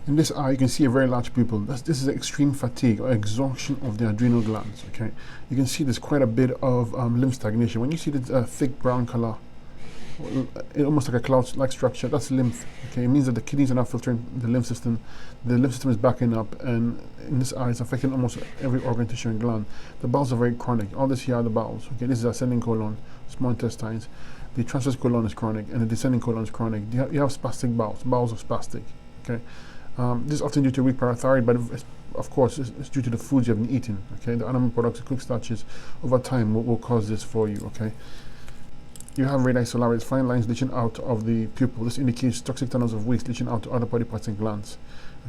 In this eye, you can see a very large pupil. This is extreme fatigue or exhaustion of the adrenal glands. Okay, you can see there's quite a bit of lymph stagnation. When you see the thick brown color, almost like a cloud-like structure, that's lymph. Okay, it means that the kidneys are not filtering the lymph system. The lymph system is backing up, and in this eye, it's affecting almost every organ, tissue, and gland. The bowels are very chronic. All this here are the bowels. Okay, this is ascending colon, small intestines. The transverse colon is chronic, and the descending colon is chronic. You have spastic bowels. Bowels are spastic. Okay. This is often due to weak parathyroid, but of course it's due to the foods you have been eating. Okay, the animal products, the quick starches, over time will cause this for you. Okay, you have radii solaris, fine lines leaching out of the pupil. This indicates toxic tunnels of waste leaching out to other body parts and glands.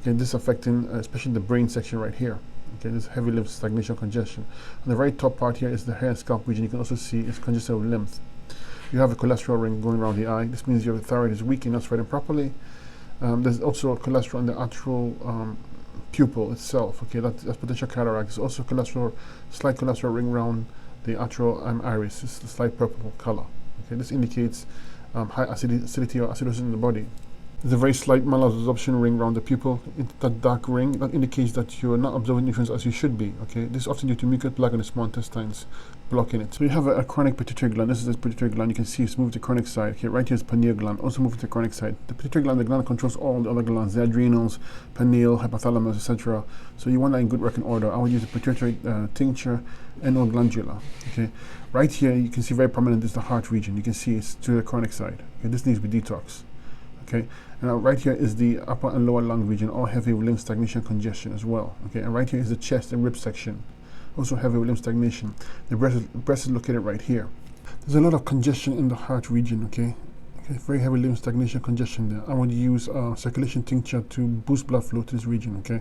Okay, this is affecting especially the brain section right here. Okay, this heavy lymph stagnation, congestion. On the very top part here is the hair and scalp region. You can also see it's congested with lymph. You have a cholesterol ring going around the eye. This means your thyroid is weak and not spreading properly. There's also cholesterol in the atrial pupil itself. Okay, that's potential cataract. There's also slight cholesterol ring around the atrial iris. It's the slight purple color. Okay, this indicates high acidity or acidosis in the body. There's a very slight malabsorption ring around the pupil. That dark ring that indicates that you are not absorbing nutrients as you should be. Okay, this is often due to mucus plug in the small intestines blocking it. So you have a chronic pituitary gland. This is the pituitary gland. You can see it's moved to the chronic side. Okay, right here is pineal gland, also moved to the chronic side. The pituitary gland, the gland controls all the other glands, the adrenals, pineal, hypothalamus, etc. So you want that in good working order. I would use a pituitary tincture and or glandular. Okay, right here you can see very prominent is the heart region. You can see it's to the chronic side. Okay, this needs to be detoxed. Okay, and right here is the upper and lower lung region, all heavy with lymph stagnation, congestion as well. Okay, and right here is the chest and rib section, also heavy with lymph stagnation. The breast is located right here. There's a lot of congestion in the heart region. Okay, very heavy lymph stagnation, congestion there. I would use circulation tincture to boost blood flow to this region. Okay,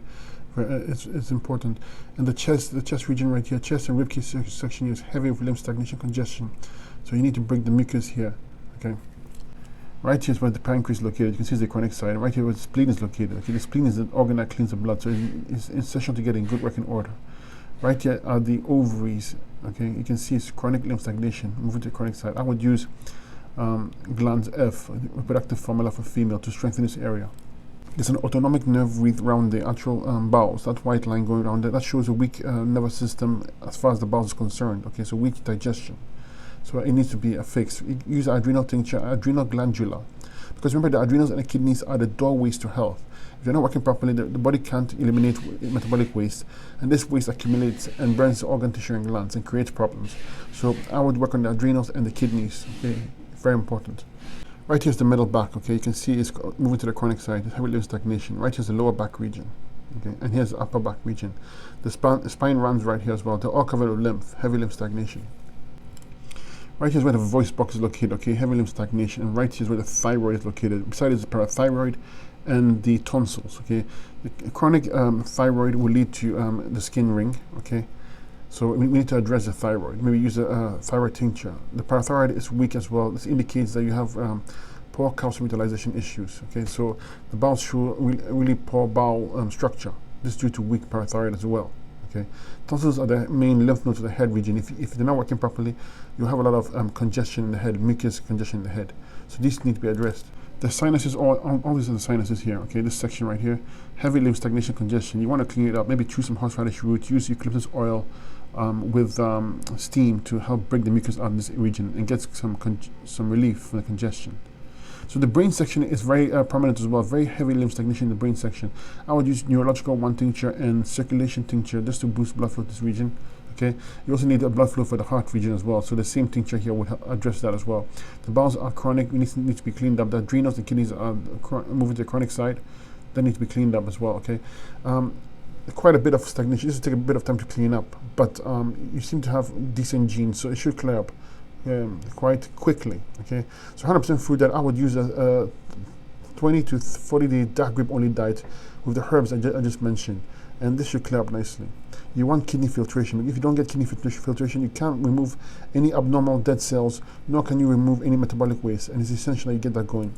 it's important. And the chest region right here, chest and rib cage section is heavy with lymph stagnation, congestion. So you need to break the mucus here. Okay. Right here is where the pancreas is located. You can see the chronic side. And right here where the spleen is located. Okay, the spleen is the organ that cleans the blood, so it's essential to get in good working order. Right here are the ovaries. Okay, you can see it's chronic lymph stagnation. Moving to the chronic side. I would use glands F, reproductive formula for female, to strengthen this area. There's an autonomic nerve wreath around the atrial bowels. That white line going around there, that shows a weak nervous system as far as the bowels is concerned. Okay, so weak digestion. So it needs to be fixed. Use adrenal tincture, adrenal glandular. Because remember, the adrenals and the kidneys are the doorways to health. If they're not working properly, the body can't eliminate metabolic waste. And this waste accumulates and burns the organ, tissue, and glands and creates problems. So I would work on the adrenals and the kidneys. Okay, very important. Right here's the middle back. Okay, you can see it's moving to the chronic side. It's heavy lymph stagnation. Right here's the lower back region. Okay, and here's the upper back region. The spine runs right here as well. They're all covered with lymph, heavy lymph stagnation. Right here is where the voice box is located, okay, heavy lymph stagnation, and right here is where the thyroid is located. Beside it is the parathyroid and the tonsils, okay. The chronic thyroid will lead to the skin ring, okay. So we need to address the thyroid. Maybe use a thyroid tincture. The parathyroid is weak as well. This indicates that you have poor calcium utilization issues, okay. So the bowels show really poor bowel structure. This is due to weak parathyroid as well. Okay, tonsils are the main lymph nodes of the head region. If they're not working properly, you'll have a lot of congestion in the head, mucus congestion in the head. So these need to be addressed. The sinuses, all these are the sinuses here. Okay, this section right here, heavy lymph stagnation, congestion. You want to clean it up. Maybe choose some horseradish root. Use eucalyptus oil with steam to help break the mucus out of this region and get some relief from the congestion. So the brain section is very prominent as well, very heavy lymph stagnation in the brain section. I would use neurological 1 tincture and circulation tincture just to boost blood flow to this region. Okay, you also need a blood flow for the heart region as well, so the same tincture here would address that as well. The bowels are chronic, need to be cleaned up. The adrenals and kidneys are moving to the chronic side, they need to be cleaned up as well. Okay, quite a bit of stagnation. This will take a bit of time to clean up, but you seem to have decent genes, so it should clear up quite quickly. Okay, so 100% food that I would use a 20 to 40 day dark grape only diet with the herbs I just mentioned, and this should clear up nicely. You want kidney filtration. If you don't get kidney filtration, you can't remove any abnormal dead cells, nor can you remove any metabolic waste, and it's essential that you get that going.